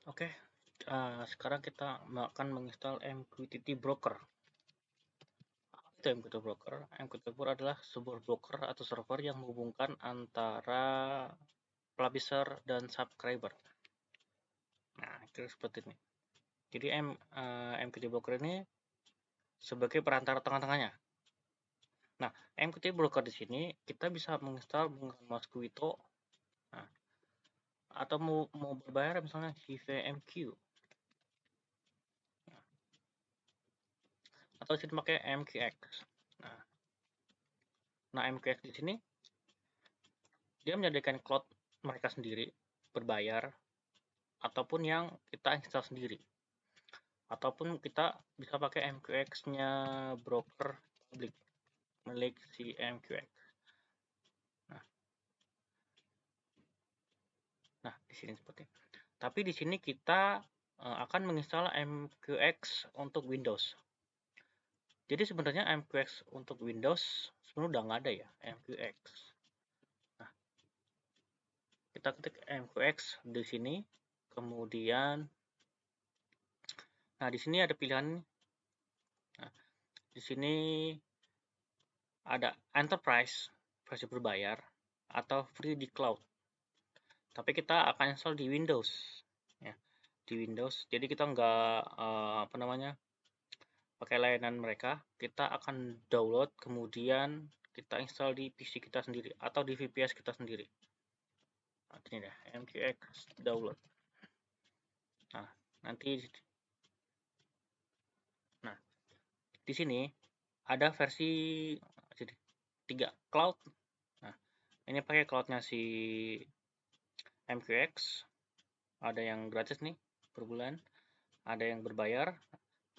Oke, sekarang kita akan menginstal MQTT Broker. Apa itu MQTT Broker? MQTT Broker adalah sebuah broker atau server yang menghubungkan antara publisher dan subscriber. Nah, itu seperti ini. Jadi MQTT Broker ini sebagai perantara tengah-tengahnya. Nah, MQTT Broker di sini kita bisa menginstal menggunakan Mosquito, nah, atau mau berbayar misalnya CVMQ. Atau sini pakai MQX. Nah, MQX di sini dia menyediakan cloud mereka sendiri berbayar ataupun yang kita install sendiri, ataupun kita bisa pakai MQX-nya broker publik milik si MQX. Nah, di sini seperti ini. Tapi di sini kita akan menginstal MQX untuk Windows. Jadi sebenarnya MQX untuk Windows sebenarnya udah nggak ada ya, MQX. Nah, kita ketik MQX di sini, kemudian, nah di sini ada pilihan. Nah, di sini ada Enterprise versi berbayar atau free di cloud. Tapi kita akan install di Windows, ya, di Windows. Jadi kita nggak pakai layanan mereka. Kita akan download, kemudian kita install di PC kita sendiri atau di VPS kita sendiri. Nah, ini deh, MQX download. Nah, nanti, nah di sini ada versi jadi 3 cloud. Nah, ini pakai cloudnya si MQX, ada yang gratis nih per bulan, ada yang berbayar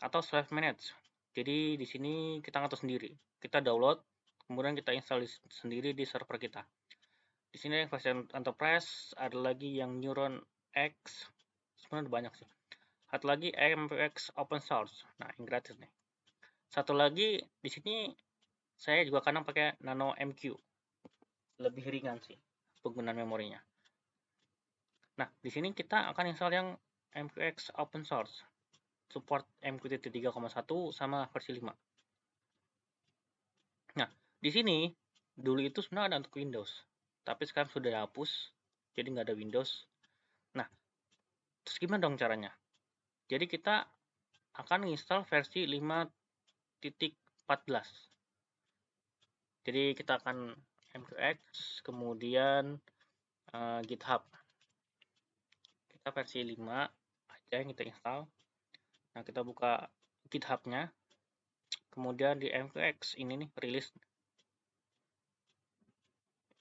atau self manage. Jadi di sini kita ngatur sendiri. Kita download, kemudian kita install sendiri di server kita. Di sini yang versi enterprise, ada lagi yang Neuron X, sebenarnya banyak sih. Satu lagi MPX open source. Nah, yang gratis nih. Satu lagi di sini saya juga kadang pakai Nano MQ. Lebih ringan sih penggunaan memorinya. Nah, di sini kita akan install yang MQX open source. Support MQTT 3,1 sama versi 5. Nah, di sini dulu itu sebenarnya ada untuk Windows, tapi sekarang sudah dihapus, jadi nggak ada Windows. Nah, terus gimana dong caranya? Jadi kita akan install versi 5.14. Jadi kita akan MQX, kemudian GitHub. Kita versi 5 aja yang kita install. Nah, kita buka GitHub-nya. Kemudian di MQX ini nih, rilis.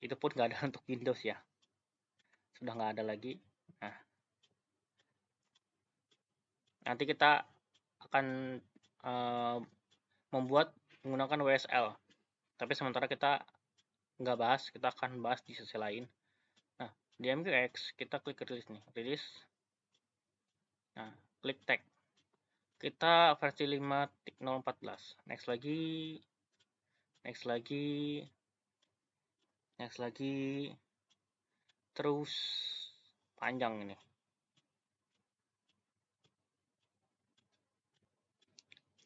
Itu pun nggak ada untuk Windows ya. Sudah nggak ada lagi. Nah, nanti kita akan membuat menggunakan WSL. Tapi sementara kita nggak bahas, kita akan bahas di sesi lain. Nah, di MQX kita klik rilis nih, rilis. Nah, klik tag. Kita versi 5.014. Next lagi, next lagi, next lagi, terus panjang ini.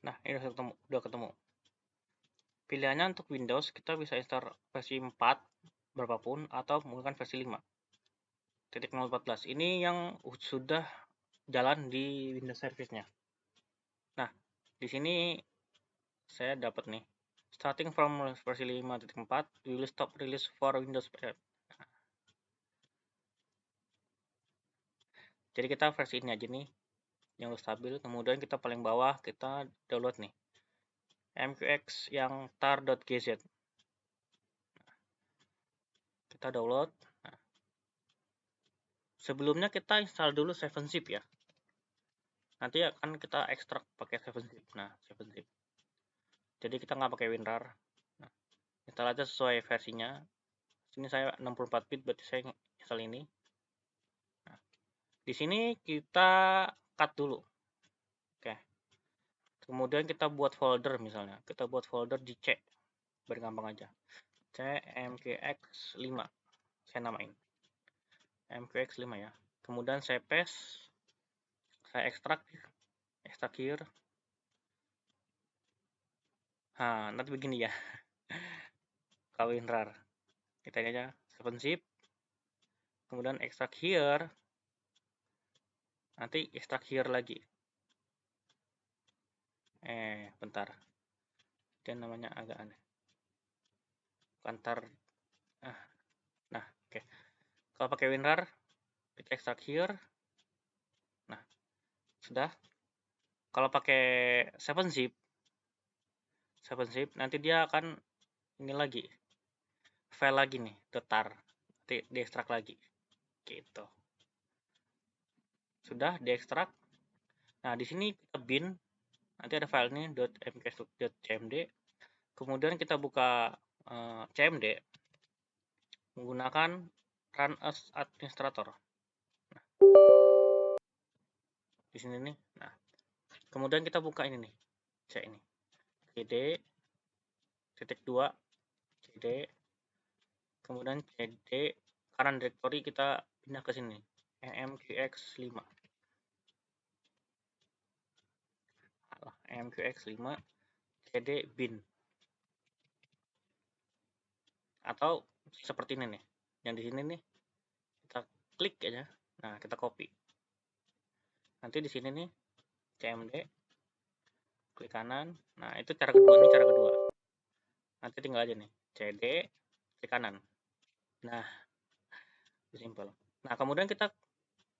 Nah, ini udah ketemu. Pilihannya untuk Windows kita bisa install versi 4 berapapun atau menggunakan versi 5.014. Ini yang sudah jalan di Windows Service-nya. Nah, di sini saya dapat nih. Starting from versi 5.4, we will stop release for Windows. Jadi kita versi ini aja nih yang stabil. Kemudian kita paling bawah kita download nih MQX yang tar.gz. Kita download. Nah, sebelumnya kita install dulu 7-zip ya. Nanti akan kita ekstrak pakai 7-zip. Nah, 7-zip. Jadi kita nggak pakai WinRAR. Nah, install aja sesuai versinya. Sini saya 64 bit, berarti saya install ini. Nah, di sini kita cut dulu. Oke. Kemudian kita buat folder misalnya. Kita buat folder di C. Biar gampang aja. CMKX5. Saya namain. MQX5 ya. Kemudian saya paste. Saya ekstrak here. Nah, nanti begini ya. WinRAR. Kita ini aja 7-zip. Kemudian ekstrak here. Nanti ekstrak here lagi. Bentar. Dia namanya agak aneh. Kantar. Nah, oke. Kalau pakai WinRAR, kita ekstrak here. Nah, sudah. Kalau pakai 7-zip, nanti dia akan ini lagi. File lagi nih, .tar. Nanti diekstrak lagi. Gitu. Sudah diekstrak. Nah, di sini kita bin. Nanti ada file ini .mkx.cmd. Kemudian kita buka cmd menggunakan run as administrator. Nah, di sini nih. Nah, kemudian kita buka ini nih. C ini. cd -2 cd. Kemudian cd current directory kita pindah ke sini. mqx5. mqx5 cd bin. Atau seperti ini nih. Yang di sini nih kita klik aja. Nah, kita copy. Nanti di sini nih cmd klik kanan. Nah, itu cara kedua, ini cara kedua. Nanti tinggal aja nih cd klik kanan. Nah, simpel. Nah, kemudian kita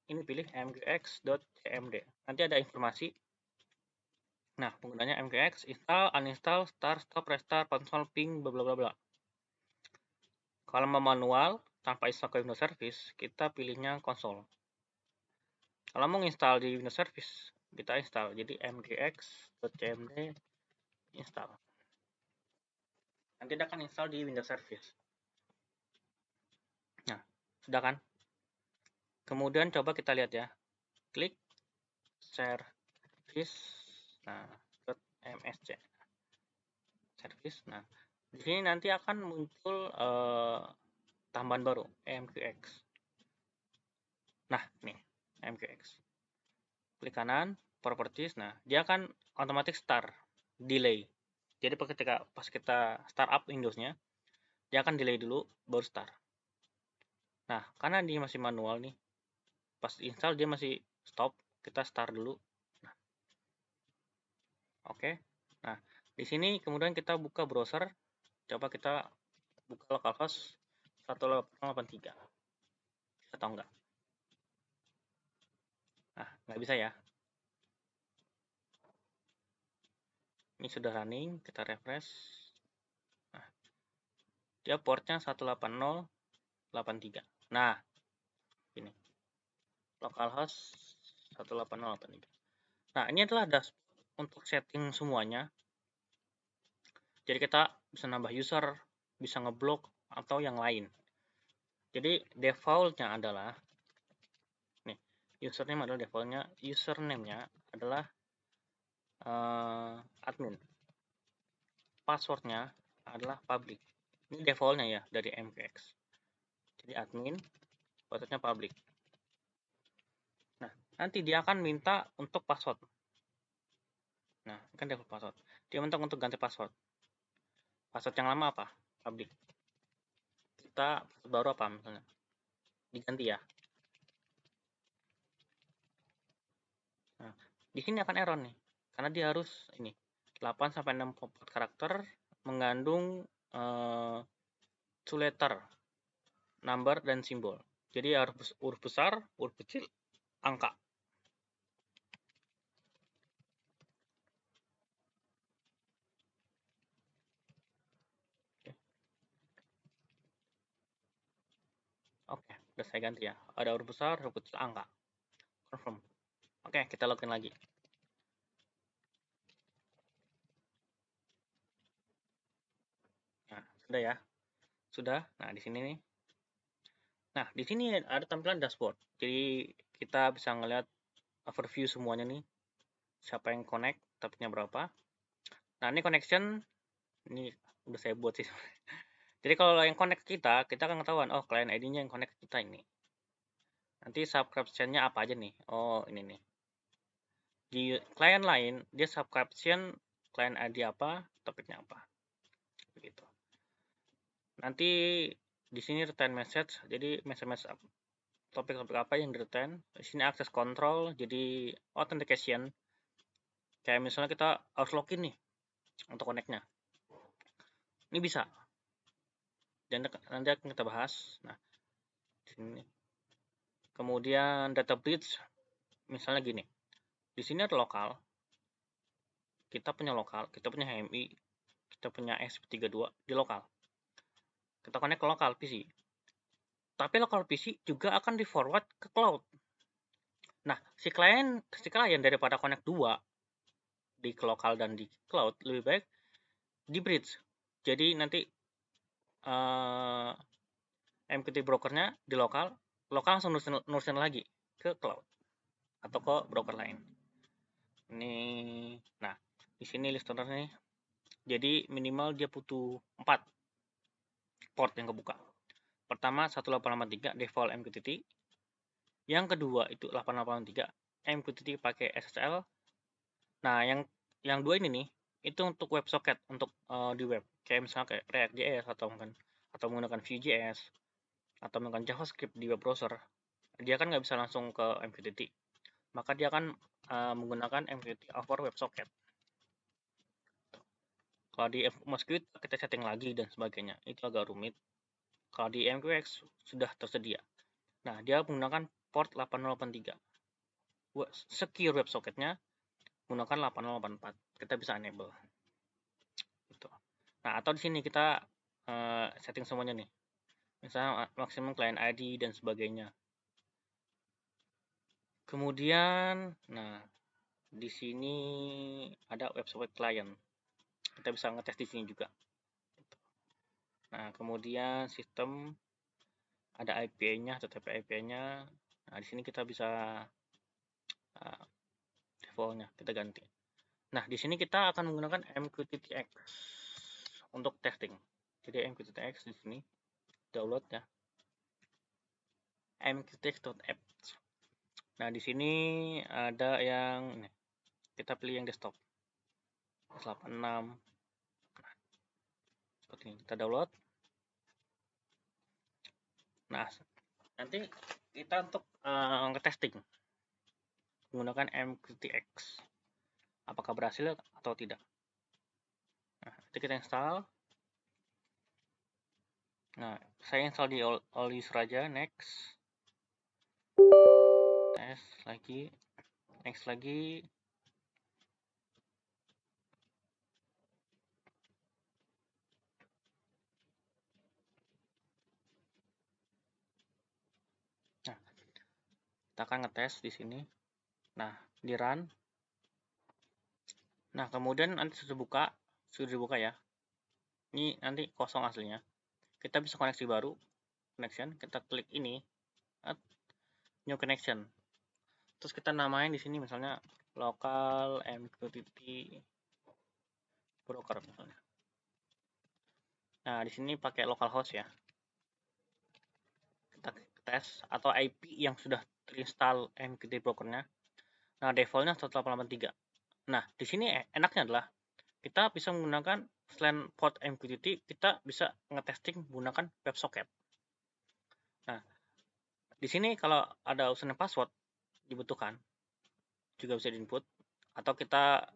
ini pilih mqx.cmd. Nanti ada informasi. Nah, penggunanya mqx install, uninstall, start, stop, restart, console, ping, bla bla bla bla. Kalau mau manual tanpa install ke Windows Service, kita pilihnya konsol. Kalau mau install di Windows Service, kita install. Jadi mqx.cmd install. Nanti dia akan install di Windows Service. Nah, sudah kan? Kemudian coba kita lihat ya. Klik service. Nah, .msc. Service. Nah, di sini nanti akan muncul tambahan baru, mqx. Nah, nih, mqx. Klik kanan, properties. Nah, dia akan otomatis start, delay. Jadi ketika pas kita startup Windows-nya, dia akan delay dulu, baru start. Nah, karena dia masih manual nih, pas install dia masih stop, kita start dulu. Nah, oke. Nah, di sini kemudian kita buka browser. Coba kita buka localhost 1883. Atau enggak? Nah, nggak bisa ya. Ini sudah running, kita refresh. Nah, dia portnya 18083. Nah, ini localhost 18083. Nah, ini adalah dashboard untuk setting semuanya. Jadi kita bisa nambah user, bisa ngeblok atau yang lain. Jadi defaultnya adalah nih, username adalah defaultnya, username-nya adalah admin. Passwordnya adalah public. Ini defaultnya ya dari mqx. Jadi admin, passwordnya public. Nah, nanti dia akan minta untuk password. Nah, kan default password. Dia minta untuk ganti password. Password yang lama apa? Public. Kita baru apa misalnya? Diganti ya. Nah, di sini akan error nih. Karena dia harus ini 8 sampai 64 karakter mengandung two letter, number dan simbol. Jadi harus huruf besar, huruf kecil, angka. Oke, udah saya ganti ya. Ada huruf besar, huruf kecil, angka. Confirm. Oke, kita login lagi. Nah, sudah ya. Sudah. Nah, di sini nih. Nah, di sini ada tampilan dashboard. Jadi kita bisa ngeliat overview semuanya nih. Siapa yang connect, topiknya berapa. Nah, ini connection. Ini udah saya buat sih. Jadi kalau yang connect kita akan ketahuan, oh client ID-nya yang connect kita ini. Nanti subscription-nya apa aja nih? Oh, ini nih. Di klien lain dia subcaption klien ID apa, topiknya apa, begitu. Nanti di sini return message, jadi message topik-topik apa yang di return. Di sini access control, jadi authentication. Kayak misalnya kita harus login nih untuk connect-nya. Ini bisa. Dan nanti akan kita bahas. Nah, di sini. Kemudian data breach, misalnya gini. Di sini ada lokal. Kita punya lokal, kita punya HMI, kita punya ESP32 di lokal. Kita connect ke lokal PC. Tapi lokal PC juga akan di forward ke cloud. Nah, si klien daripada connect 2 di lokal dan di cloud, lebih baik di bridge. Jadi nanti MQTT brokernya di lokal langsung nurusin lagi ke cloud atau ke broker lain. Ini, nah di sini listener nih. Jadi minimal dia butuh 4 port yang kebuka. Pertama 1883 default MQTT. Yang kedua itu 883 MQTT pakai SSL. Nah, yang dua ini nih itu untuk WebSocket, untuk di web. Kayak misalnya kayak React.js atau menggunakan Vue.js atau menggunakan JavaScript di web browser. Dia kan nggak bisa langsung ke MQTT. Maka dia akan menggunakan MQTT over WebSocket. Kalau di MosQuit kita setting lagi dan sebagainya, itu agak rumit. Kalau di MQX sudah tersedia. Nah, dia menggunakan port 8083. Secure WebSocketnya menggunakan 8084. Kita bisa enable. Gitu. Nah, atau di sini kita setting semuanya nih. Misalnya maksimum client ID dan sebagainya. Kemudian, nah di sini ada website client. Kita bisa ngetes di sini juga. Nah, kemudian sistem ada IPA-nya, TTP IPA-nya. Nah, di sini kita bisa default-nya kita ganti. Nah, di sini kita akan menggunakan MQTTX untuk testing. Jadi MQTTX di sini download ya. MQTX.app. Nah, di sini ada yang kita pilih yang desktop. 86. Seperti ini kita download. Nah, nanti kita untuk ngetesting menggunakan MQTX. Apakah berhasil atau tidak? Nah, nanti kita install. Nah, saya install di all user aja, next. Tes lagi, next lagi. Nah, kita akan ngetes di sini. Nah, di run. Nah, kemudian nanti sudah dibuka ya. Ini nanti kosong aslinya. Kita bisa koneksi baru, connection. Kita klik ini, new connection. Terus kita namain di sini misalnya local MQTT broker misalnya. Nah, di sini pakai localhost ya. Kita tes atau IP yang sudah terinstall MQTT brokernya. Nah, defaultnya 1883. Nah, di sini enaknya adalah kita bisa menggunakan selain port MQTT, kita bisa ngetesting menggunakan WebSocket. Nah, di sini kalau ada username password dibutuhkan, juga bisa diinput, atau kita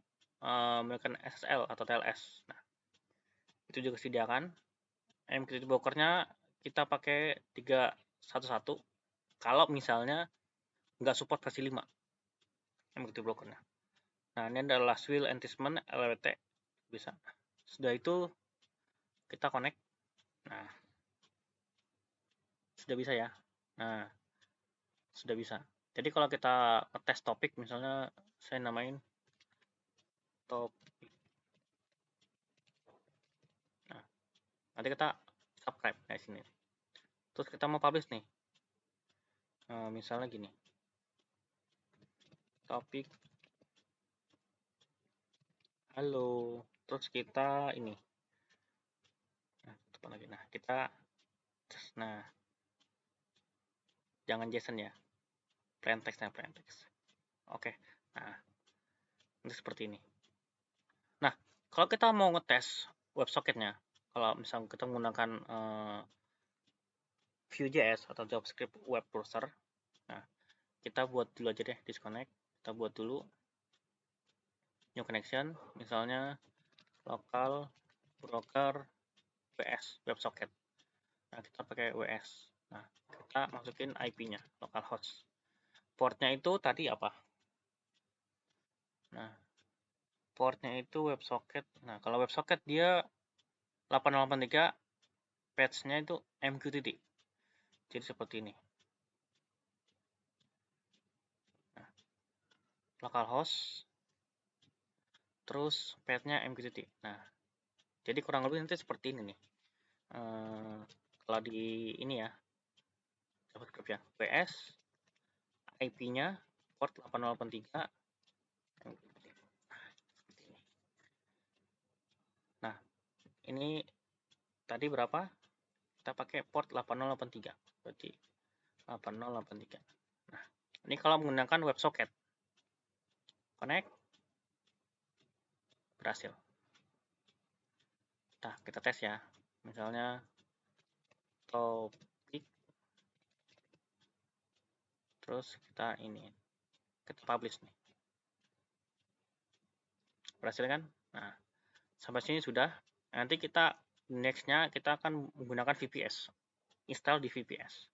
menggunakan SSL atau TLS. Nah, itu juga disediakan. MQTT brokernya kita pakai 311 kalau misalnya nggak support versi 5 MQTT brokernya. Nah, ini adalah Swill Enticement LWT bisa. Sudah itu kita connect. Nah, sudah bisa ya. Nah, sudah bisa. Jadi kalau kita tes topik, misalnya saya namain topik. Nah, nanti kita subscribe di sini. Terus kita mau publish nih. Misalnya gini. Topik. Halo. Terus kita ini. Nah, tepat lagi. Nah, kita nah jangan JSON ya. Plain text. Oke. Nah, Nanti seperti ini. Nah, kalau kita mau ngetes WebSocketnya, kalau misalnya kita menggunakan Vue.js atau JavaScript web browser, nah kita buat dulu aja deh disconnect. Kita buat dulu new connection, misalnya local broker WS WebSocket. Nah, kita pakai WS. Nah, kita masukin IP-nya, localhost. Portnya itu tadi apa? Nah, portnya itu WebSocket. Nah, kalau WebSocket dia 883, patch-nya itu MQTT. Jadi seperti ini. Nah, localhost, terus path-nya MQTT. Nah, jadi kurang lebih nanti seperti ini nih. Kalau di ini ya, JavaScript ya, WS, IP-nya port 8083. Nah, ini tadi berapa? Kita pakai port 8083. Berarti 8083. Nah, ini kalau menggunakan WebSocket. Connect. Berhasil. Nah, kita tes ya. Misalnya topik. Terus kita ini. Kita publish nih. Berhasil kan? Nah, sampai sini sudah. Nanti kita nextnya kita akan menggunakan VPS. Install di VPS.